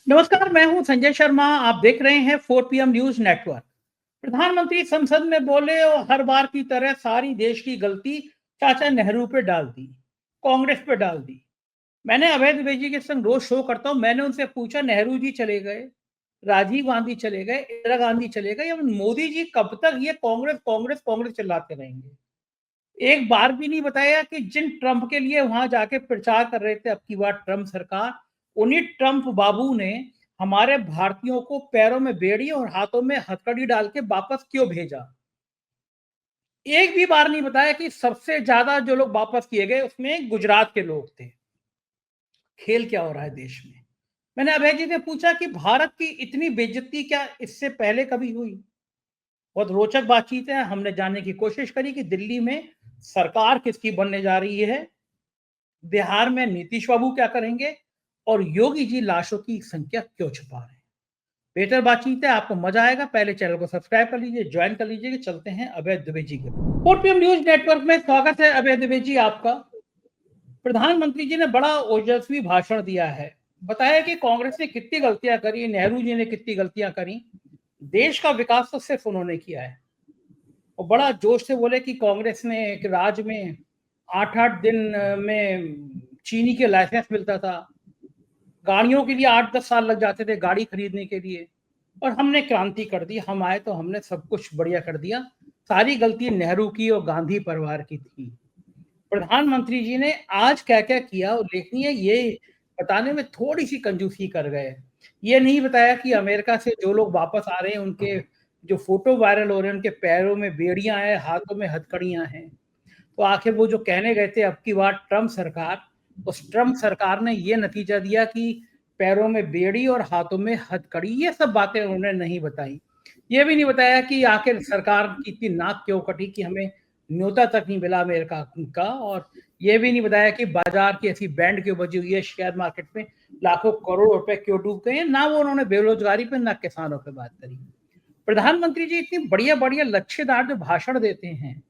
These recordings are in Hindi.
नमस्कार, मैं हूं संजय शर्मा। आप देख रहे हैं 4 पीएम न्यूज नेटवर्क। प्रधानमंत्री संसद में बोले और हर बार की तरह सारी देश की गलती चाचा नेहरू पे डाल दी, कांग्रेस पे डाल दी। मैंने अभय द्विवेदी के संग रोज शो करता हूं। मैंने उनसे पूछा, नेहरू जी चले गए, राजीव गांधी चले गए, इंदिरा गांधी चले गए, अब मोदी जी कब तक ये कांग्रेस कांग्रेस कांग्रेस चिल्लाते रहेंगे? एक बार भी नहीं बताया कि जिन ट्रंप के लिए वहां जाके प्रचार कर रहे थे, अब की बार ट्रंप सरकार, उन्हीं ट्रंप बाबू ने हमारे भारतीयों को पैरों में बेड़ी और हाथों में हथकड़ी डाल के वापस क्यों भेजा? एक भी बार नहीं बताया कि सबसे ज्यादा जो लोग वापस किए गए उसमें गुजरात के लोग थे। खेल क्या हो रहा है देश में? मैंने अभय जी से पूछा कि भारत की इतनी बेइज्जती क्या इससे पहले कभी हुई? बहुत रोचक बातचीत है। हमने जानने की कोशिश करी कि दिल्ली में सरकार किसकी बनने जा रही है, बिहार में नीतीश बाबू क्या करेंगे और योगी जी लाशों की संख्या क्यों छुपा रहे हैं। बेहतर बातचीत है, आपको मजा आएगा। पहले चैनल को सब्सक्राइब कर लीजिए, ज्वाइन कर लीजिए। कि चलते हैं अभय द्विवेदी के पास। 4 पीएम न्यूज नेटवर्क में स्वागत है अभय द्विवेदी आपका। प्रधानमंत्री जी ने बड़ा ओजस्वी भाषण दिया है, बताया कि कांग्रेस ने कितनी गलतियां करी, नेहरू जी ने कितनी गलतियां करी, देश का विकास तो सिर्फ उन्होंने किया है। और बड़ा जोश से बोले कि कांग्रेस ने एक राज में 8-8 दिन में चीनी के लाइसेंस मिलता था, गाड़ियों के लिए 8-10 साल लग जाते थे गाड़ी खरीदने के लिए, और हमने क्रांति कर दी। हम आए तो हमने सब कुछ बढ़िया कर दिया। सारी गलती नेहरू की और गांधी परिवार की थी। प्रधानमंत्री जी ने आज क्या क्या किया उल्लेखनीय, ये बताने में थोड़ी सी कंजूसी कर गए। ये नहीं बताया कि अमेरिका से जो लोग वापस आ रहे हैं उनके जो फोटो वायरल हो रहे हैं, उनके पैरों में बेड़ियां हैं, हाथों में हथकड़ियां हैं। तो आखिर वो जो कहने गए थे अब की बार ट्रंप सरकार, उस ट्रंप सरकार ने ये नतीजा दिया कि पैरों में बेड़ी और हाथों में हथकड़ी। ये सब बातें उन्होंने नहीं बताई। ये भी नहीं बताया कि आखिर सरकार की इतनी नाक क्यों कटी कि हमें न्योता तक नहीं मिला अमेरिका का। और ये भी नहीं बताया कि बाजार की ऐसी बैंड क्यों बजी हुई है, शेयर मार्केट में लाखों करोड़ रुपए क्यों डूब गए हैं। ना वो उन्होंने बेरोजगारी पे ना किसानों पे बात करी। प्रधानमंत्री जी इतनी बढ़िया बढ़िया लच्छेदार जो भाषण देते हैं,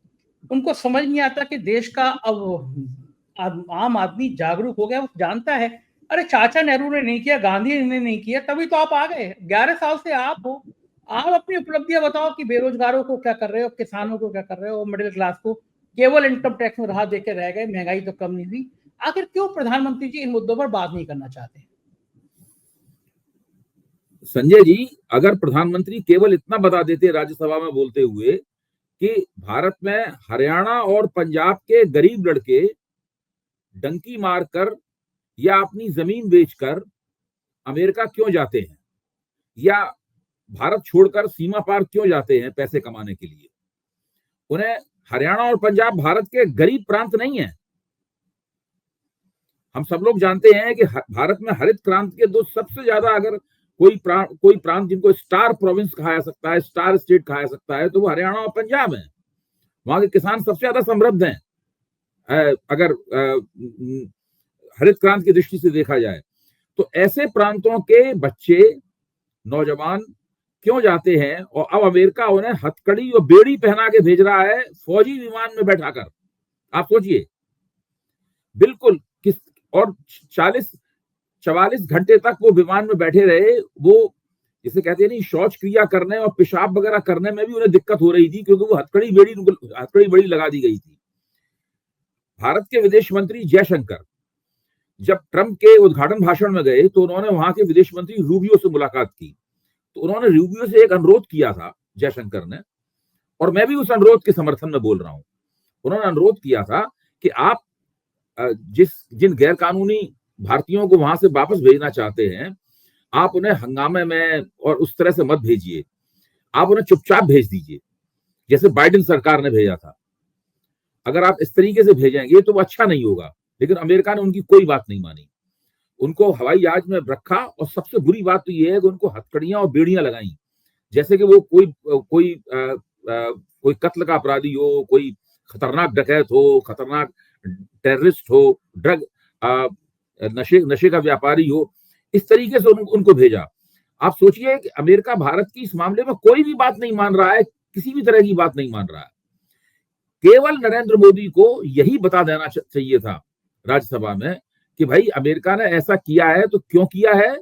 उनको समझ नहीं आता कि देश का अब आम आदमी जागरूक हो गया। वो जानता है, अरे चाचा नेहरू ने नहीं किया, गांधी ने नहीं किया, तभी तो आप आ गए। 11 साल से आप हो। आप अपनी उपलब्धियां बताओ कि बेरोजगारों को क्या कर रहे हो, किसानों को क्या कर रहे हो, मिडिल क्लास को केवल इनकम टैक्स में राहत देके रह गए, महंगाई तो कम नहीं हुई। आखिर क्यों प्रधानमंत्री जी इन मुद्दों पर बात नहीं करना चाहते? संजय जी, अगर प्रधानमंत्री केवल इतना बता देते राज्यसभा में बोलते हुए कि भारत में हरियाणा और पंजाब के गरीब लड़के डंकी मारकर या अपनी जमीन बेचकर अमेरिका क्यों जाते हैं या भारत छोड़कर सीमा पार क्यों जाते हैं पैसे कमाने के लिए। उन्हें हरियाणा और पंजाब भारत के गरीब प्रांत नहीं है। हम सब लोग जानते हैं कि भारत में हरित क्रांति के दो सबसे ज्यादा, अगर कोई प्रांत जिनको स्टार प्रोविंस कहा जा सकता है, स्टार स्टेट कहा जा सकता है, तो वो हरियाणा और पंजाब है। वहां के किसान सबसे ज्यादा समृद्ध हैं अगर हरित क्रांति की दृष्टि से देखा जाए। तो ऐसे प्रांतों के बच्चे, नौजवान क्यों जाते हैं और अब अमेरिका उन्हें हथकड़ी और बेड़ी पहना के भेज रहा है फौजी विमान में बैठाकर। आप सोचिए, बिल्कुल किस और 44 घंटे तक वो विमान में बैठे रहे। वो जिसे कहते हैं नहीं, शौच क्रिया करने और पेशाब वगैरह करने में भी उन्हें दिक्कत हो रही थी, क्योंकि वो हथकड़ी बेड़ी लगा दी गई थी। भारत के विदेश मंत्री जयशंकर जब ट्रंप के उद्घाटन भाषण में गए तो उन्होंने वहां के विदेश मंत्री रूबियो से मुलाकात की। तो उन्होंने रूबियो से एक अनुरोध किया था, जयशंकर ने, और मैं भी उस अनुरोध के समर्थन में बोल रहा हूं। उन्होंने अनुरोध किया था कि आप जिन गैर कानूनी भारतीयों को वहां से वापस भेजना चाहते हैं, आप उन्हें हंगामे में और उस तरह से मत भेजिए। आप उन्हें चुपचाप भेज दीजिए, जैसे बाइडेन सरकार ने भेजा था। अगर आप इस तरीके से भेजेंगे तो वो अच्छा नहीं होगा। लेकिन अमेरिका ने उनकी कोई बात नहीं मानी, उनको हवाई जहाज में रखा। और सबसे बुरी बात तो ये है कि उनको हथकड़ियां और बेड़ियां लगाई, जैसे कि वो कोई कत्ल का अपराधी हो, कोई खतरनाक डकैत हो, खतरनाक टेररिस्ट हो, ड्रग नशे का व्यापारी हो। इस तरीके से उनको भेजा। आप सोचिए कि अमेरिका भारत की इस मामले में कोई भी बात नहीं मान रहा है, किसी भी तरह की बात नहीं मान रहा है। केवल नरेंद्र मोदी को यही बता देना चाहिए था राज्यसभा में कि भाई अमेरिका ने ऐसा किया है तो क्यों किया है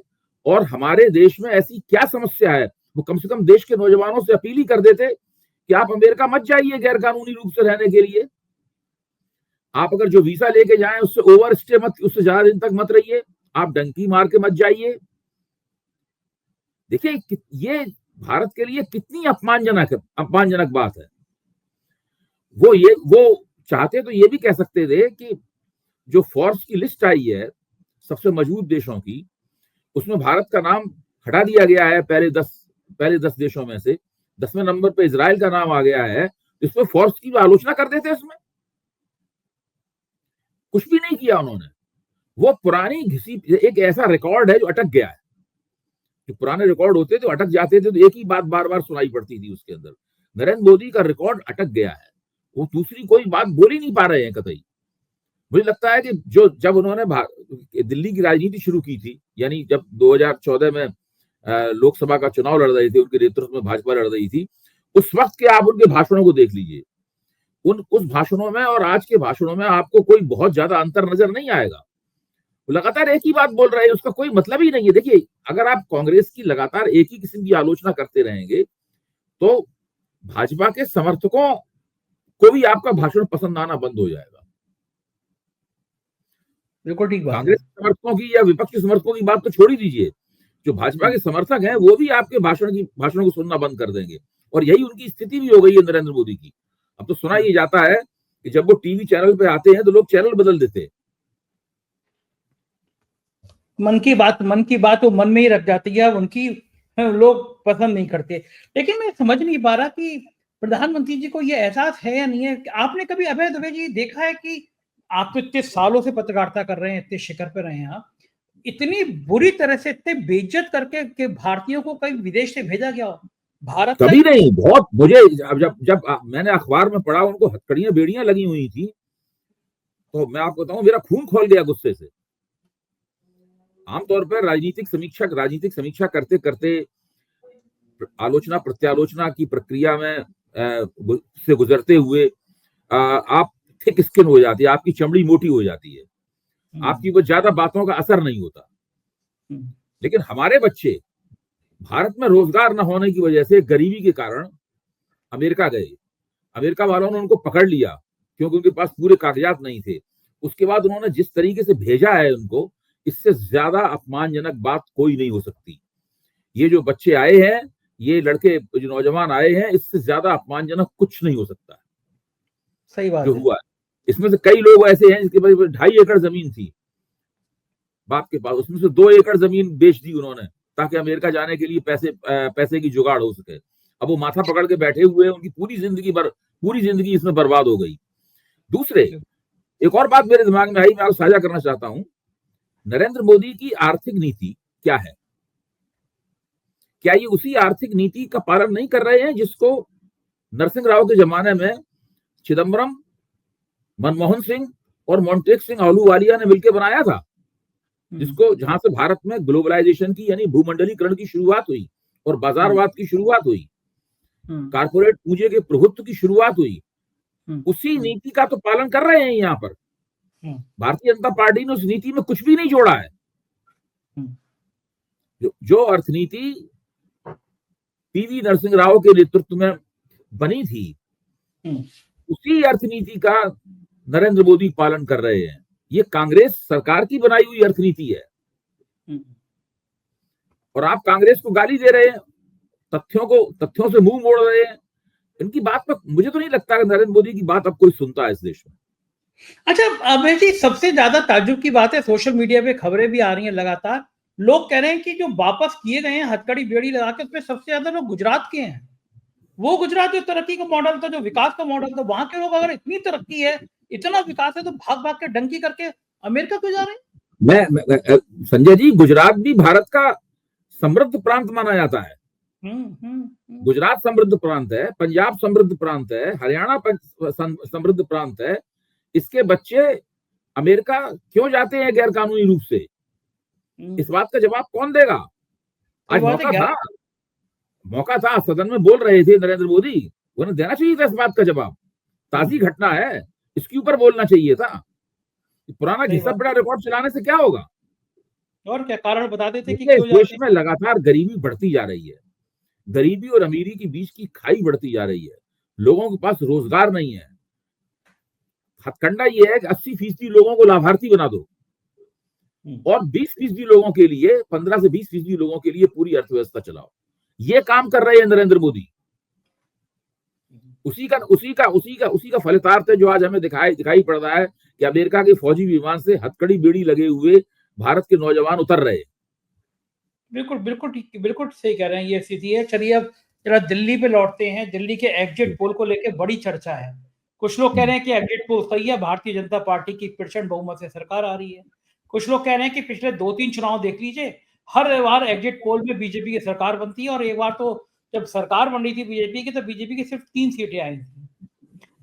और हमारे देश में ऐसी क्या समस्या है, वो कम से कम देश के नौजवानों से अपील ही कर देते कि आप अमेरिका मत जाइए गैर कानूनी रूप से रहने के लिए। आप अगर जो वीजा लेके जाएं उससे ओवर स्टे मत, उससे ज्यादा दिन तक मत रहिए, आप डंकी मार के मत जाइए। देखिए ये भारत के लिए कितनी अपमानजनक बात है। वो चाहते तो ये भी कह सकते थे कि जो फोर्स की लिस्ट आई है सबसे मजबूत देशों की, उसमें भारत का नाम हटा दिया गया है पहले 10 देशों में से 10वें नंबर पे इजराइल का नाम आ गया है, इसमें फोर्स की आलोचना कर देते। इसमें कुछ भी नहीं किया उन्होंने। वो पुरानी घिसी एक ऐसा रिकॉर्ड है जो अटक गया है। जो पुराने रिकॉर्ड होते थे अटक जाते थे तो एक ही बात बार बार सुनाई पड़ती थी उसके अंदर। नरेंद्र मोदी का रिकॉर्ड अटक गया है, वो दूसरी कोई बात बोल ही नहीं पा रहे हैं कतई। मुझे लगता है कि जब उन्होंने दिल्ली की राजनीति शुरू की थी, यानी जब 2014 में लोकसभा का चुनाव लड़ रहे थे, उनके नेतृत्व में भाजपा लड़ रही थी, उस वक्त के आप उनके भाषणों को देख लीजिए। उस भाषणों में और आज के भाषणों में आपको कोई बहुत ज्यादा अंतर नजर नहीं आएगा। लगातार एक ही बात बोल रहे हैं, उसका कोई मतलब ही नहीं है। देखिए अगर आप कांग्रेस की लगातार एक ही किस्म की आलोचना करते रहेंगे तो भाजपा के समर्थकों को भी आपका भाषण पसंद आना बंद हो जाएगा। बिल्कुल ठीक बात। कांग्रेस समर्थकों की या विपक्षी समर्थकों की बात तो छोड़ ही दीजिए, जो भाजपा के समर्थक हैं वो भी आपके भाषणों को सुनना बंद कर देंगे। और यही उनकी स्थिति भी हो गई है नरेंद्र मोदी की। अब तो सुना ये जाता है कि जब वो टीवी चैनल पे आते हैं तो लोग चैनल बदल देते हैं। मन की बात वो मन में ही रख जाती है, उनकी लोग पसंद नहीं करते। लेकिन मैं समझ नहीं पा रहा कि प्रधानमंत्री जी को ये एहसास है या नहीं है। आपने कभी अभय दुबे जी देखा है कि आप तो इतने सालों से पत्रकारिता कर रहे हैं, इतने शिखर पे रहे हैं आप, इतनी बुरी तरह से इतने बेइज्जत करके कि भारतीयों को कहीं विदेश से भेजा गया हो? भारत कभी नहीं। बहुत मुझे जब मैंने अखबार में पढ़ा उनको हथकड़ियां बेड़ियां लगी हुई थी, तो मैं आपको बताऊं मेरा खून खोल गया गुस्से से। आमतौर पर राजनीतिक समीक्षा करते करते आलोचना प्रत्यालोचना की प्रक्रिया में से गुजरते हुए आप थिक स्किन हो जाती है, आपकी चमड़ी मोटी हो जाती है, आपकी वो ज्यादा बातों का असर नहीं होता। लेकिन हमारे बच्चे भारत में रोजगार न होने की वजह से, गरीबी के कारण अमेरिका गए। अमेरिका वालों ने उनको पकड़ लिया क्योंकि उनके पास पूरे कागजात नहीं थे। उसके बाद उन्होंने जिस तरीके से भेजा है उनको, इससे ज्यादा अपमानजनक बात कोई नहीं हो सकती। ये जो बच्चे आए हैं, ये लड़के जो नौजवान आए हैं, इससे ज्यादा अपमानजनक कुछ नहीं हो सकता। सही बात जो है। हुआ है, इसमें से कई लोग ऐसे हैं जिसके पास 2.5 एकड़ जमीन थी बाप के पास, उसमें से 2 एकड़ जमीन बेच दी उन्होंने ताकि अमेरिका जाने के लिए पैसे की जुगाड़ हो सके। अब वो माथा पकड़ के बैठे हुए हैं, उनकी पूरी जिंदगी इसमें बर्बाद हो गई। दूसरे, एक और बात मेरे दिमाग में आई, मैं आपको साझा करना चाहता हूं। नरेंद्र मोदी की आर्थिक नीति क्या है? क्या ये उसी आर्थिक नीति का पालन नहीं कर रहे हैं जिसको नरसिंह राव के जमाने में चिदम्बरम, मनमोहन सिंह और मोंटेक सिंह आहलूवालिया ने मिलकर बनाया था, जिसको जहां से भारत में ग्लोबलाइजेशन की यानी भूमंडलीकरण की शुरुआत हुई और बाजारवाद की शुरुआत हुई, कारपोरेट पूंजी के प्रभुत्व की शुरुआत हुई। उसी नीति का तो पालन कर रहे हैं यहाँ पर। भारतीय जनता पार्टी ने उस नीति में कुछ भी नहीं जोड़ा है। जो अर्थनीति पीवी नरसिंह राव के नेतृत्व में बनी थी, उसी अर्थनीति का नरेंद्र मोदी पालन कर रहे हैं। ये कांग्रेस सरकार की बनाई हुई अर्थनीति है और आप कांग्रेस को गाली दे रहे हैं, तथ्यों से मुंह मोड़ रहे हैं। इनकी बात पर मुझे तो नहीं लगता कि नरेंद्र मोदी की बात अब कोई सुनता है इस देश में। अच्छा अभय जी, सबसे ज्यादा ताज्जुब की बात है, सोशल मीडिया पे खबरें भी आ रही हैं लगातार, लोग कह रहे हैं कि जो वापस किए गए हैं हथकड़ी बेड़ी लगा के, उसमें सबसे ज्यादा लोग गुजरात के हैं। वो गुजरात जो तरक्की का मॉडल था, जो विकास का मॉडल था, वहां के लोग अगर इतनी तरक्की है, इतना विकास है, तो भाग भाग के डंकी करके अमेरिका क्यों जा रहे हैं? मैं संजय जी, गुजरात भी भारत का समृद्ध प्रांत माना जाता है। गुजरात समृद्ध प्रांत है, पंजाब समृद्ध प्रांत है, हरियाणा समृद्ध प्रांत है। इसके बच्चे अमेरिका क्यों जाते हैं गैर कानूनी रूप से? इस बात का जवाब कौन देगा? आज मौका था, सदन में बोल रहे थे नरेंद्र मोदी, उन्हें देना चाहिए था इस बात का जवाब। ताजी घटना है, इसके ऊपर बोलना चाहिए था। पुराना घिसा पड़ा रिकॉर्ड चलाने से क्या होगा? और क्या कारण बता देते कि देखिए, इस क्यों देश जाते हैं? में लगातार गरीबी बढ़ती जा रही है। गरीबी और अमीरी के बीच की खाई बढ़ती जा रही है। लोगों के पास रोजगार नहीं है। हथकंडा ये है कि 80% लोगों को लाभार्थी बना दो और 20% लोगों के लिए, 15 से 20% लोगों के लिए पूरी अर्थव्यवस्था चलाओ। ये काम कर रहे हैं नरेंद्र मोदी। उसी का फलितार्थ है जो आज हमें दिखाई पड़ रहा है कि अमेरिका के फौजी विमान से हथकड़ी बेड़ी लगे हुए भारत के नौजवान उतर रहे हैं। बिल्कुल, बिल्कुल ठीक, बिल्कुल सही कह रहे हैं, ये स्थिति है। चलिए अब जरा दिल्ली पे लौटते हैं। दिल्ली के एग्जिट पोल को लेके बड़ी चर्चा है। कुछ लोग कह रहे हैं कि एग्जिट पोल सही है, भारतीय जनता पार्टी की प्रचंड बहुमत से सरकार आ रही है। कुछ लोग कह रहे हैं कि पिछले 2-3 चुनाव देख लीजिए, हर बार एग्जिट पोल में बीजेपी की सरकार बनती है और एक बार तो जब सरकार बन रही थी बीजेपी की, तो बीजेपी की सिर्फ 3 सीटें आई थी।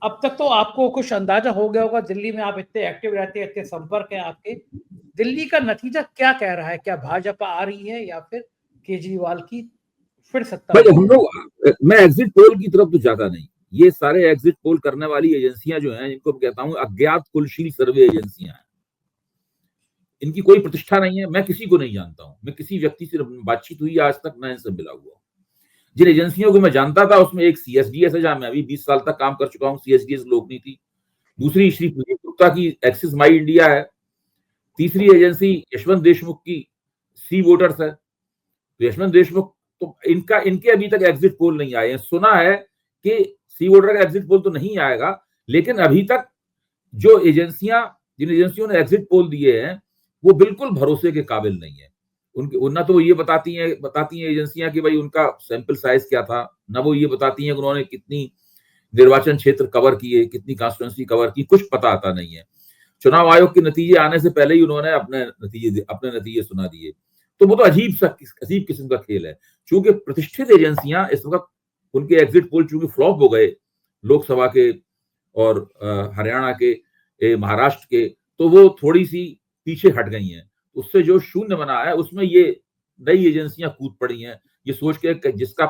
अब तक तो आपको कुछ अंदाजा हो गया होगा, दिल्ली में आप इतने एक्टिव रहते हैं, इतने संपर्क है आपके। दिल्ली का नतीजा क्या कह रहा है? क्या भाजपा आ रही है या फिर केजरीवाल की फिर सत्ता भाई बनी हम है? लोग, मैं एग्जिट पोल की तरफ तो जाता नहीं। ये सारे एग्जिट पोल करने वाली एजेंसियां जो हैं, इनको कहता हूं अज्ञात कुलशील सर्वे एजेंसियां हैं। इनकी कोई प्रतिष्ठा नहीं है। मैं किसी को नहीं जानता हूं। मैं किसी व्यक्ति से बातचीत हुई आज तक, मैं इनसे मिला हुआ। जिन एजेंसियों को मैं जानता था उसमें एक सीएसडीएस है, जहां मैं अभी 20 साल तक काम कर चुका हूं, सीएसडीएस लोकनीति। दूसरी श्री प्रदीप गुप्ता की एक्सिस माई इंडिया है। तीसरी एजेंसी यशवंत देशमुख की सी वोटर्स है। तो यशवंत देशमुख, तो इनके अभी तक एग्जिट पोल नहीं आए हैं। सुना है कि सी वोटर का एग्जिट पोल तो नहीं आएगा, लेकिन अभी तक जिन एजेंसियों ने एग्जिट पोल दिए हैं वो बिल्कुल भरोसे के काबिल नहीं है। उनके ना तो वो ये बताती हैं एजेंसियां कि भाई उनका सैंपल साइज क्या था, ना वो ये बताती हैं कि उन्होंने कितनी निर्वाचन क्षेत्र कवर किए, कितनी कॉन्स्टिट्यूंसी कवर की, कुछ पता आता नहीं है। चुनाव आयोग के नतीजे आने से पहले ही उन्होंने अपने नतीजे सुना दिए। तो वो तो अजीब किस्म का खेल है। चूंकि प्रतिष्ठित एजेंसियां इस वक्त, उनके एग्जिट पोल चूंकि फ्लॉप हो गए लोकसभा के और हरियाणा के, महाराष्ट्र के, तो वो थोड़ी सी पीछे हट गई हैं। उससे जो शून्य बना है उसमें ये नई एजेंसियां कूद पड़ी हैं, ये सोच के जिसका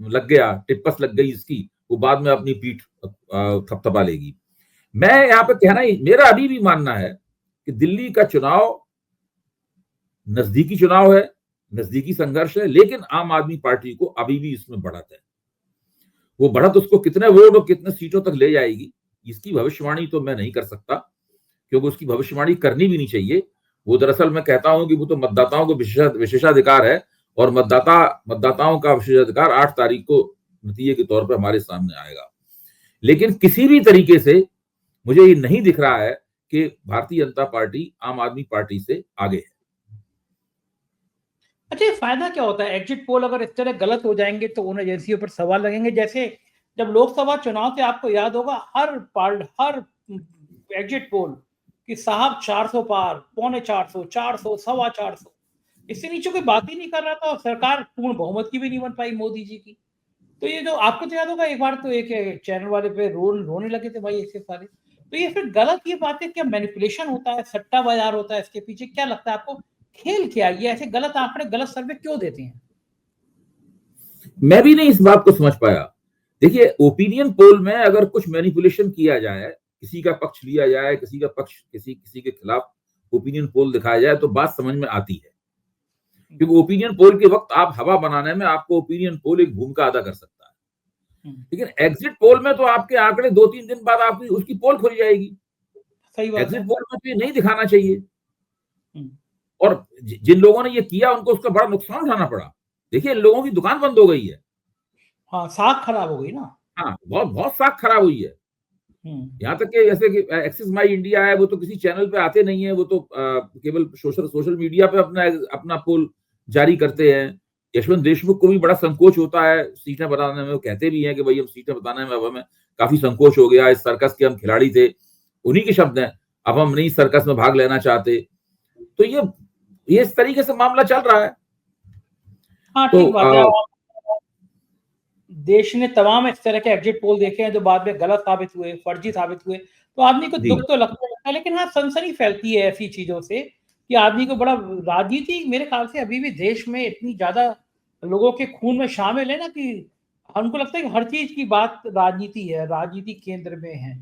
लग गया, टिप्पस लग गई इसकी, वो बाद में अपनी पीठ थपथपा लेगी। मैं यहाँ पे कहना ही, मेरा अभी भी मानना है कि दिल्ली का चुनाव नजदीकी चुनाव है, नजदीकी संघर्ष है, लेकिन आम आदमी पार्टी को अभी भी इसमें बढ़त है। वो बढ़त उसको कितने वोट और कितने सीटों तक ले जाएगी, इसकी भविष्यवाणी तो मैं नहीं कर सकता, क्योंकि उसकी भविष्यवाणी करनी भी नहीं चाहिए। वो दरअसल मैं कहता हूं कि वो तो मतदाताओं को विशेषाधिकार है, और मतदाताओं का विशेषाधिकार 8 तारीख को नतीजे के तौर पर हमारे सामने आएगा। लेकिन किसी भी तरीके से मुझे ये नहीं दिख रहा है कि भारतीय जनता पार्टी आम आदमी पार्टी से आगे है। अच्छा, ये फायदा क्या होता है? एग्जिट पोल अगर इस तरह गलत हो जाएंगे तो उन एजेंसियों पर सवाल लगेंगे। जैसे जब लोकसभा चुनाव थे, आपको याद होगा, हर एग्जिट पोल कि साहब 400 पार, पौने 400, 400, सवा 400, इससे नीचे कोई बात ही नहीं कर रहा था, और सरकार पूर्ण बहुमत की भी नहीं बन पाई मोदी जी की। तो ये जो आपको तो याद होगा, एक बार तो एक चैनल वाले पे रोने लगे थे भाई ऐसे सारे। तो ये फिर गलत, ये बातें क्या मैनिपुलेशन होता है, सट्टा बाजार होता है इसके पीछे? क्या लगता है आपको, खेल क्या है? ये ऐसे गलत आंकड़े, गलत सर्वे क्यों देते हैं? मैं भी नहीं इस बात को समझ पाया। देखिए, ओपिनियन पोल में अगर कुछ मैनिपुलेशन किया जाए, किसी का पक्ष लिया जाए, किसी का पक्ष किसी के खिलाफ ओपिनियन पोल दिखाया जाए, तो बात समझ में आती है। क्योंकि ओपिनियन पोल के वक्त आप हवा बनाने में आपको ओपिनियन पोल एक भूमिका अदा कर सकता है। लेकिन एग्जिट पोल में तो आपके आंकड़े 2-3 दिन बाद आपकी उसकी पोल खुल जाएगी। सही बात एग्जिट है। पोल में तो ये नहीं दिखाना चाहिए। और जिन लोगों ने ये किया उनको उसका बड़ा नुकसान उठाना पड़ा। देखिए, इन लोगों की दुकान बंद हो गई है। हाँ, साख खराब हो गई ना। हाँ, बहुत बहुत साख खराब हुई है। यहाँ तक कि जैसे कि एक्सिस माई इंडिया है, वो तो किसी चैनल पे आते नहीं है, वो तो केवल सोशल मीडिया पे अपना पोल जारी करते हैं। यशवंत देशमुख को भी बड़ा संकोच होता है सीटें बताने में। वो कहते भी हैं कि भाई हम सीटें बताने में अब हमें काफी संकोच हो गया, इस सर्कस के हम खिलाड़ी थे, उन्हीं के शब्द हैं, अब हम नहीं सर्कस में भाग लेना चाहते। तो ये इस तरीके से मामला चल रहा है। हाँ, तो ठीक बात है। देश ने तमाम इस तरह के एग्जिट पोल देखे हैं जो बाद में गलत साबित हुए, फर्जी साबित हुए, तो आदमी को दुख तो लगता है। लेकिन हाँ, सनसनी फैलती है ऐसी चीजों से कि आदमी को बड़ा, राजनीति मेरे ख्याल से अभी भी देश में इतनी ज्यादा लोगों के खून में शामिल है ना, कि हमको लगता है कि हर चीज की बात राजनीति है, राजनीति केंद्र में है।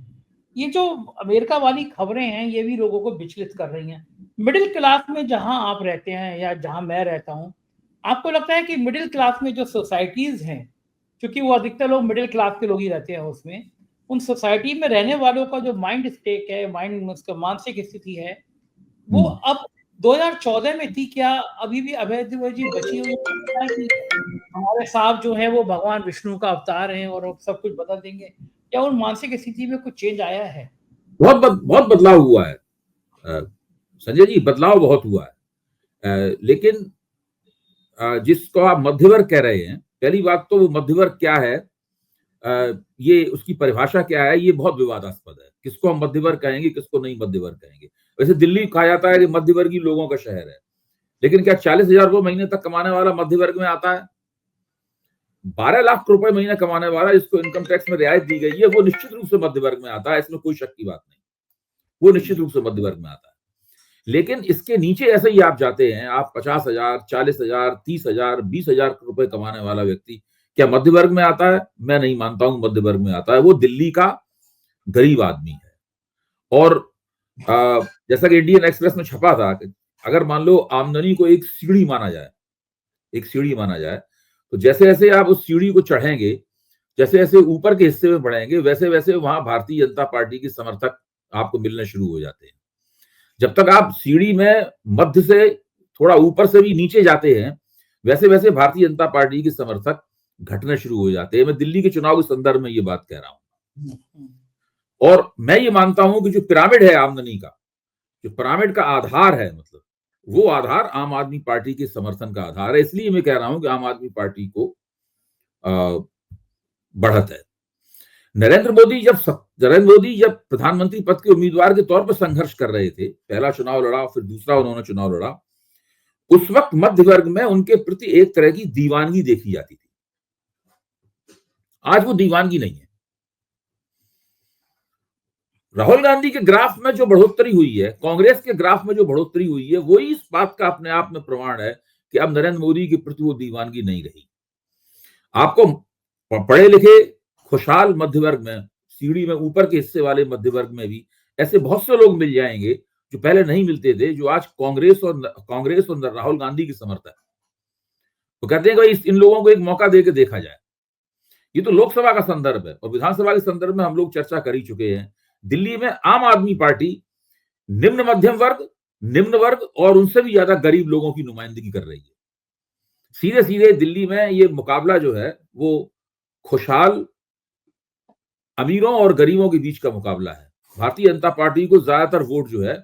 ये जो अमेरिका वाली खबरें हैं ये भी लोगों को विचलित कर रही हैं। मिडिल क्लास में जहां आप रहते हैं या जहां मैं रहता हूं, आपको लगता है कि मिडिल क्लास में जो सोसाइटीज हैं, क्योंकि वो अधिकतर लोग मिडिल क्लास के लोग ही रहते हैं उसमें, उन सोसाइटी में रहने वालों का जो माइंड स्टेक है, मानसिक स्थिति है, वो अब 2014 में थी क्या, अभी भी अभय देओल जी बची हुई है कि हमारे साहब जो है वो भगवान विष्णु का अवतार हैं और अब सब कुछ बदल देंगे, या उन मानसिक स्थिति में कुछ चेंज आया है? बहुत बदलाव हुआ है संजय जी, बदलाव बहुत हुआ है। लेकिन जिसको आप मध्य वर्ग कह रहे हैं, पहली बात तो वो मध्य वर्ग क्या है, ये उसकी परिभाषा क्या है, ये बहुत विवादास्पद है। किसको हम मध्य वर्ग कहेंगे, किसको नहीं मध्य वर्ग कहेंगे। वैसे दिल्ली कहा जाता है कि मध्यवर्गीय लोगों का शहर है, लेकिन क्या 40,000 रुपए महीने तक कमाने वाला मध्य वर्ग में आता है? 12 लाख रुपए महीने कमाने वाला, जिसको इनकम टैक्स में रियायत दी गई है, वो निश्चित रूप से मध्य वर्ग में आता है, इसमें कोई शक की बात नहीं। वो निश्चित रूप से मध्य वर्ग में आता है। लेकिन इसके नीचे ऐसे ही आप जाते हैं, आप 50,000, 40,000, 30,000, 20,000 रुपए कमाने वाला व्यक्ति क्या मध्य वर्ग में आता है? मैं नहीं मानता हूं मध्य वर्ग में आता है। वो दिल्ली का गरीब आदमी है। और जैसा कि इंडियन एक्सप्रेस में छपा था, अगर मान लो आमदनी को एक सीढ़ी माना जाए, तो जैसे जैसे आप उस सीढ़ी को चढ़ेंगे, जैसे जैसे ऊपर के हिस्से में बढ़ेंगे, वैसे वैसे वहां भारतीय जनता पार्टी के समर्थक आपको मिलने शुरू हो जाते हैं। जब तक आप सीढ़ी में मध्य से थोड़ा ऊपर से भी नीचे जाते हैं, वैसे वैसे भारतीय जनता पार्टी के समर्थक घटने शुरू हो जाते हैं। मैं दिल्ली के चुनाव के संदर्भ में ये बात कह रहा हूं। और मैं ये मानता हूं कि जो पिरामिड है आमदनी का, जो पिरामिड का आधार है, मतलब वो आधार आम आदमी पार्टी के समर्थन का आधार है। इसलिए मैं कह रहा हूं कि आम आदमी पार्टी को बढ़त है। नरेंद्र मोदी जब प्रधानमंत्री पद के उम्मीदवार के तौर पर संघर्ष कर रहे थे, पहला चुनाव लड़ा, फिर दूसरा उन्होंने चुनाव लड़ा, उस वक्त मध्य वर्ग में उनके प्रति एक तरह की दीवानगी देखी जाती थी। आज वो दीवानगी नहीं है। राहुल गांधी के ग्राफ में जो बढ़ोतरी हुई है, कांग्रेस के ग्राफ में जो बढ़ोतरी हुई है, वही इस बात का अपने आप में प्रमाण है कि अब नरेंद्र मोदी के प्रति वो दीवानगी नहीं रही। आपको पढ़े लिखे खुशहाल मध्य वर्ग में, सीढ़ी में ऊपर के हिस्से वाले मध्य वर्ग में भी ऐसे बहुत से लोग मिल जाएंगे जो पहले नहीं मिलते थे, जो आज कांग्रेस और राहुल गांधी के समर्थक। तो कहते हैं कि इन लोगों को एक मौका देके देखा जाए। ये तो लोकसभा का संदर्भ है, और विधानसभा के संदर्भ में हम लोग चर्चा कर ही चुके हैं। दिल्ली में आम आदमी पार्टी निम्न मध्यम वर्ग, निम्न वर्ग और उनसे भी ज्यादा गरीब लोगों की नुमाइंदगी कर रही है। सीधे सीधे दिल्ली में ये मुकाबला जो है वो खुशहाल अमीरों और गरीबों के बीच का मुकाबला है। भारतीय जनता पार्टी को ज्यादातर वोट जो है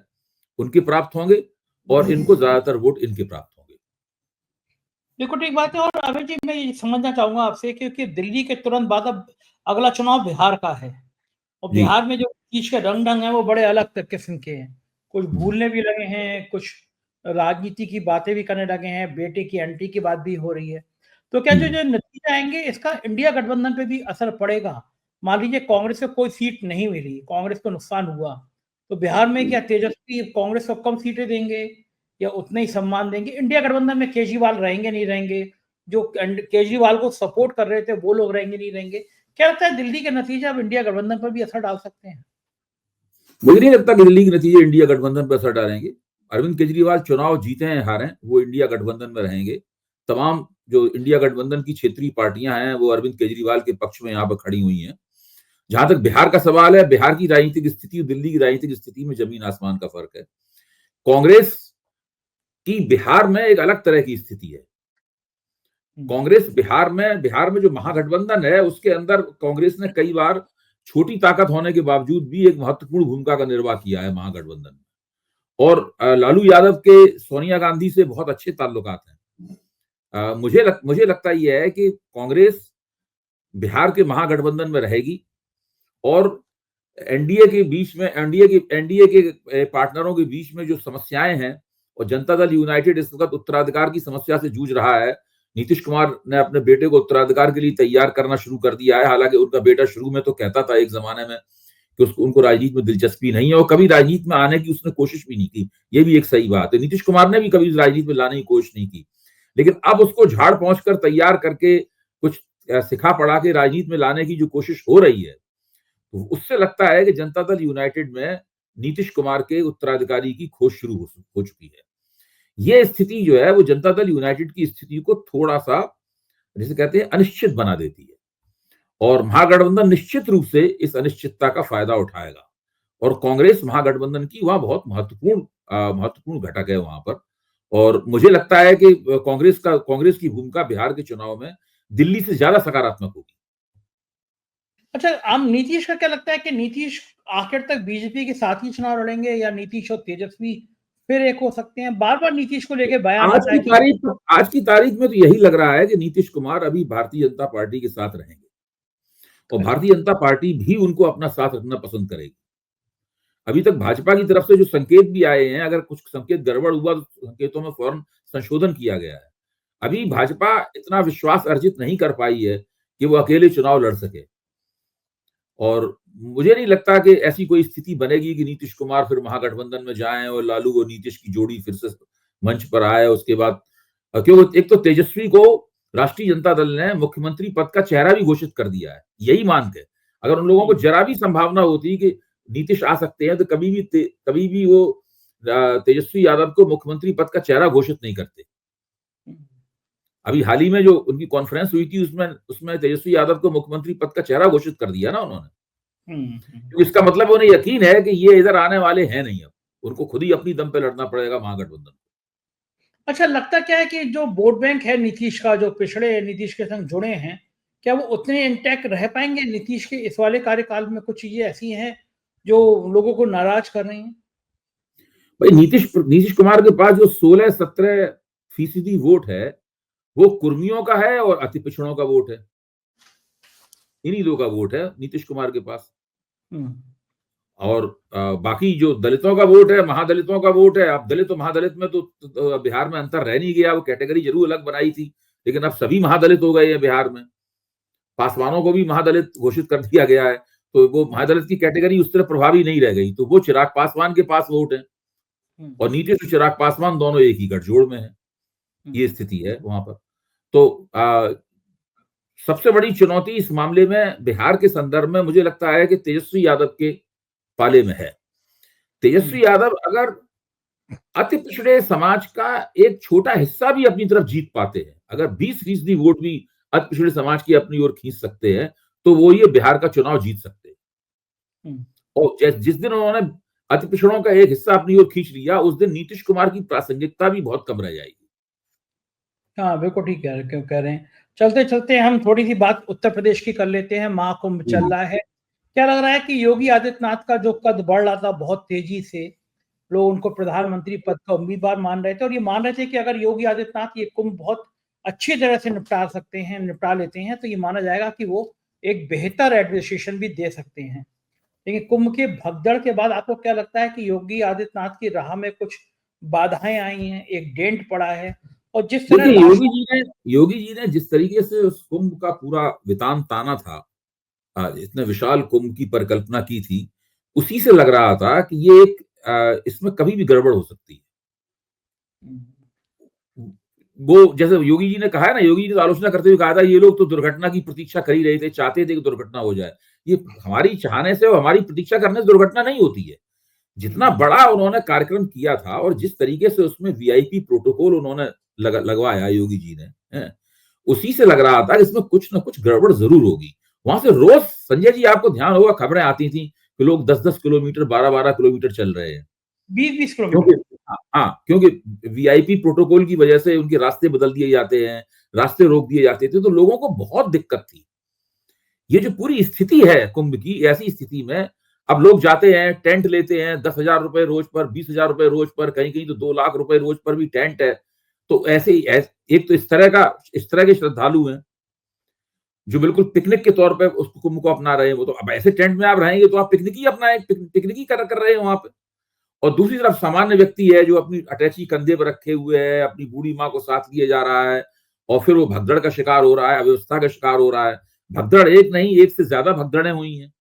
उनके प्राप्त होंगे और इनको ज्यादातर वोट इनके प्राप्त होंगे। देखो ठीक बात है। और अभय जी, मैं ये समझना चाहूंगा आपसे, क्योंकि दिल्ली के तुरंत बाद अब अगला चुनाव बिहार का है, और बिहार में जो चीज के रंग ढंग है वो बड़े अलग किस्म के हैं। कुछ भूलने भी लगे हैं, कुछ राजनीति की बातें भी करने लगे हैं, बेटे की एंटी की बात भी हो रही है। तो क्या जो जो नतीजे आएंगे इसका इंडिया गठबंधन पे भी असर पड़ेगा? मान लीजिए कांग्रेस को कोई सीट नहीं मिली, कांग्रेस को नुकसान हुआ, तो बिहार में क्या तेजस्वी कांग्रेस को कम सीटें देंगे या उतना ही सम्मान देंगे? इंडिया गठबंधन में केजरीवाल रहेंगे नहीं रहेंगे? जो केजरीवाल को सपोर्ट कर रहे थे वो लोग रहेंगे नहीं रहेंगे? क्या लगता है दिल्ली के नतीजे अब इंडिया गठबंधन पर भी असर डाल सकते हैं? मुझे नहीं लगता कि दिल्ली के नतीजे इंडिया गठबंधन पर असर डालेंगे। अरविंद केजरीवाल चुनाव जीते हैं हारे, वो इंडिया गठबंधन में रहेंगे। तमाम जो इंडिया गठबंधन की क्षेत्रीय पार्टियां हैं वो अरविंद केजरीवाल के पक्ष में यहाँ पर खड़ी हुई हैं। जहां तक बिहार का सवाल है, बिहार की राजनीतिक स्थिति और दिल्ली की राजनीतिक स्थिति में जमीन आसमान का फर्क है। कांग्रेस की बिहार में एक अलग तरह की स्थिति है। कांग्रेस बिहार में जो महागठबंधन है उसके अंदर कांग्रेस ने कई बार छोटी ताकत होने के बावजूद भी एक महत्वपूर्ण भूमिका का निर्वाह किया है महागठबंधन में। और लालू यादव के सोनिया गांधी से बहुत अच्छे ताल्लुकात हैं। मुझे लगता यह है कि कांग्रेस बिहार के महागठबंधन में रहेगी और एनडीए के पार्टनरों के बीच में जो समस्याएं हैं, और जनता दल यूनाइटेड इस वक्त उत्तराधिकार की समस्या से जूझ रहा है। नीतीश कुमार ने अपने बेटे को उत्तराधिकार के लिए तैयार करना शुरू कर दिया है। हालांकि उनका बेटा शुरू में तो कहता था एक जमाने में कि उनको राजनीति में दिलचस्पी नहीं है और कभी राजनीति में आने की उसने कोशिश भी नहीं की। ये भी एक सही बात है। नीतीश कुमार ने भी कभी राजनीति में लाने की कोशिश नहीं की, लेकिन अब उसको झाड़ पहुंचकर तैयार करके कुछ सिखा पढ़ा के राजनीति में लाने की जो कोशिश हो रही है, तो उससे लगता है कि जनता दल यूनाइटेड में नीतीश कुमार के उत्तराधिकारी की खोज शुरू हो चुकी है। ये स्थिति जो है वो जनता दल यूनाइटेड की स्थिति को थोड़ा सा, जिसे कहते हैं, अनिश्चित बना देती है, और महागठबंधन निश्चित रूप से इस अनिश्चितता का फायदा उठाएगा। और कांग्रेस महागठबंधन की वहां बहुत महत्वपूर्ण घटक है वहां पर। और मुझे लगता है कि कांग्रेस की भूमिका बिहार के चुनाव में दिल्ली से ज्यादा सकारात्मक होगी। अच्छा, आप नीतीश का क्या लगता है कि नीतीश आखिर तक बीजेपी के साथ ही चुनाव लड़ेंगे या नीतीश और तेजस्वी फिर एक हो सकते हैं? बार-बार नीतीश को लेके बयान आता है कि आज की तारीख में तो यही लग रहा है कि नीतीश कुमार अभी भारतीय जनता पार्टी के साथ रहेंगे, और भारतीय जनता पार्टी भी उनको अपना साथ रखना पसंद करेगी। अभी तक भाजपा की तरफ से जो संकेत भी आए हैं, अगर कुछ संकेत गड़बड़ हुआ तो संकेतों में फौरन संशोधन किया गया है। अभी भाजपा इतना विश्वास अर्जित नहीं कर पाई है कि वो अकेले चुनाव लड़ सके, और मुझे नहीं लगता कि ऐसी कोई स्थिति बनेगी कि नीतीश कुमार फिर महागठबंधन में जाएं और लालू और नीतीश की जोड़ी फिर से मंच पर आए। उसके बाद क्योंकि एक तो तेजस्वी को राष्ट्रीय जनता दल ने मुख्यमंत्री पद का चेहरा भी घोषित कर दिया है, यही मान के अगर उन लोगों को जरा भी संभावना होती कि नीतीश आ सकते हैं तो कभी भी वो तेजस्वी यादव को मुख्यमंत्री पद का चेहरा घोषित नहीं करते। अभी हाल ही में जो उनकी कॉन्फ्रेंस हुई थी उसमें तेजस्वी यादव को मुख्यमंत्री पद का चेहरा घोषित कर दिया ना उन्होंने। तो इसका मतलब उन्हें यकीन है कि ये इधर आने वाले हैं नहीं, अब उनको खुद ही अपनी दम पे लड़ना पड़ेगा महागठबंधन। अच्छा, लगता क्या है कि जो वोट बैंक है नीतीश का, जो पिछड़े नीतीश के संग जुड़े हैं, क्या वो उतने इंटैक्ट रह पाएंगे नीतीश के इस वाले कार्यकाल में? कुछ चीजें ऐसी हैं जो लोगों को नाराज कर रही हैं? भाई, नीतीश कुमार के पास जो 16-17% वोट है वो कुर्मियों का है और अति पिछड़ों का वोट है। इन्हीं दो का वोट है नीतीश कुमार के पास। और बाकी जो दलितों का वोट है, महादलितों का वोट है। अब दलित और महादलित में तो बिहार में अंतर रह नहीं गया। वो कैटेगरी जरूर अलग बनाई थी, लेकिन अब सभी महादलित हो गए हैं बिहार में। पासवानों को भी महादलित घोषित कर दिया गया है, तो वो महादलित की कैटेगरी उस तरह प्रभावी नहीं रह गई। तो वो चिराग पासवान के पास वोट है, और नीतीश और चिराग पासवान दोनों एक ही गठजोड़ में है। ये स्थिति है वहां पर। तो सबसे बड़ी चुनौती इस मामले में बिहार के संदर्भ में मुझे लगता है कि तेजस्वी यादव के पाले में है। तेजस्वी यादव अगर अति पिछड़े समाज का एक छोटा हिस्सा भी अपनी तरफ जीत पाते हैं, अगर 20% वोट भी अति पिछड़े समाज की अपनी ओर खींच सकते हैं, तो वो ये बिहार का चुनाव जीत सकते हैं। और जिस दिन उन्होंने अति पिछड़ों का एक हिस्सा अपनी ओर खींच लिया, उस दिन नीतीश कुमार की प्रासंगिकता भी बहुत कम रह जाएगी। हाँ, बिल्कुल ठीक कह रहे हैं। चलते चलते हम थोड़ी सी बात उत्तर प्रदेश की कर लेते हैं। महाकुंभ चल रहा है। क्या लग रहा है कि योगी आदित्यनाथ का जो कद बढ़ रहा था बहुत तेजी से, लोग उनको प्रधानमंत्री पद का उम्मीदवार मान रहे थे, और ये मान रहे थे कि अगर योगी आदित्यनाथ ये कुंभ बहुत अच्छी तरह से निपटा लेते हैं, तो ये माना जाएगा कि वो एक बेहतर एडमिनिस्ट्रेशन भी दे सकते हैं। लेकिन कुंभ के भगदड़ के बाद आपको क्या लगता है कि योगी आदित्यनाथ की राह में कुछ बाधाएं आई हैं, एक डेंट पड़ा है? और जिस तरह योगी जी ने जिस तरीके से उस कुंभ का पूरा वितान ताना था, इतने विशाल कुंभ की परिकल्पना की थी, उसी से लग रहा था कि ये इसमें कभी भी गड़बड़ हो सकती है। वो जैसे योगी जी ने कहा है ना, योगी जी ने आलोचना करते हुए कहा था, ये लोग तो दुर्घटना की प्रतीक्षा कर ही रहे थे, चाहते थे कि दुर्घटना हो जाए। ये हमारी चाहने से और हमारी प्रतीक्षा करने से दुर्घटना नहीं होती है। जितना बड़ा उन्होंने कार्यक्रम किया था और जिस तरीके से उसमें वीआईपी प्रोटोकॉल उन्होंने लगवाया योगी जी ने, उसी से लग रहा था कि इसमें कुछ ना कुछ गड़बड़ जरूर होगी। वहां से रोज, संजय जी आपको ध्यान होगा, खबरें आती थी कि लोग 10-10 किलोमीटर, 12-12 किलोमीटर चल रहे हैं, 20-20 किलोमीटर। क्योंकि वीआईपी प्रोटोकॉल की वजह से उनके रास्ते बदल दिए जाते हैं, रास्ते रोक दिए जाते थे, तो लोगों को बहुत दिक्कत थी। ये जो पूरी स्थिति है कुंभ की, ऐसी स्थिति में अब लोग जाते हैं, टेंट लेते हैं, 10,000 रुपए रोज पर, 20,000 रुपए रोज पर, कहीं कहीं तो 2 लाख रुपए रोज पर भी टेंट है। तो ऐसे ही एक तो इस तरह के श्रद्धालु हैं जो बिल्कुल पिकनिक के तौर पे उस कुंभ को अपना रहे हैं। वो तो अब ऐसे टेंट में आप रहेंगे तो आप पिकनिक ही कर रहे हैं वहां पे। और दूसरी तरफ सामान्य व्यक्ति है जो अपनी अटैची कंधे पर रखे हुए है, अपनी बूढ़ी माँ को साथ लिए जा रहा है, और फिर वो भगदड़ का शिकार हो रहा है, अव्यवस्था का शिकार हो रहा है। भगदड़ एक नहीं, एक से ज्यादा भगदड़ें हुई हैं।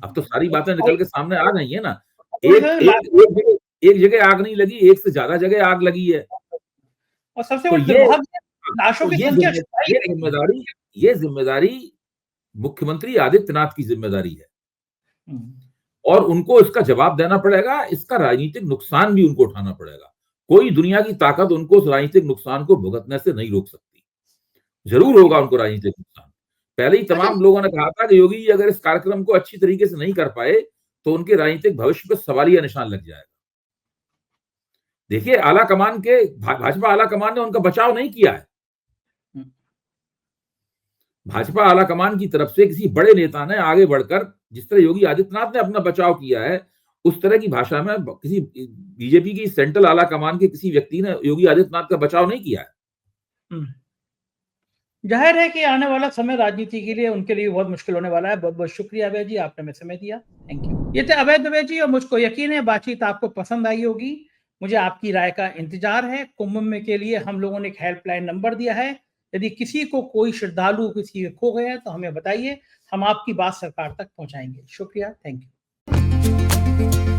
अब तो सारी बातें निकल के सामने आ गई है ना। एक जगह आग नहीं लगी, एक से ज्यादा जगह आग लगी है। और सबसे बड़ी दुर्भाग्य, लाशों की संख्या ये जिम्मेदारी मुख्यमंत्री आदित्यनाथ की जिम्मेदारी है। और उनको इसका जवाब देना पड़ेगा, इसका राजनीतिक नुकसान भी उनको उठाना पड़ेगा। कोई दुनिया की ताकत उनको उस राजनीतिक नुकसान को भुगतने से नहीं रोक सकती। जरूर होगा उनको राजनीतिक नुकसान। पहले ही तमाम लोगों ने कहा था कि योगी जी अगर इस कार्यक्रम को अच्छी तरीके से नहीं कर पाए तो उनके राजनीतिक भविष्य पर सवालिया निशान लग जाएगा। देखिए, आला कमान के भाजपा आला कमान ने उनका बचाव नहीं किया है। भाजपा आला कमान की तरफ से किसी बड़े नेता ने आगे बढ़कर, जिस तरह योगी आदित्यनाथ ने अपना बचाव किया है, उस तरह की भाषा में किसी बीजेपी की सेंट्रल आला कमान के किसी व्यक्ति ने योगी आदित्यनाथ का बचाव नहीं किया है। जाहिर है कि आने वाला समय राजनीति के लिए उनके लिए बहुत मुश्किल होने वाला है। बहुत बहुत शुक्रिया अभय जी, आपने हमें समय दिया। Thank you. ये थे अभय दुबे जी और मुझको यकीन है बातचीत आपको पसंद आई होगी। मुझे आपकी राय का इंतजार है। कुंभ में के लिए हम लोगों ने एक हेल्पलाइन नंबर दिया है। यदि किसी को कोई श्रद्धालु किसी खो गया है तो हमें बताइए, हम आपकी बात सरकार तक पहुंचाएंगे। शुक्रिया, थैंक यू।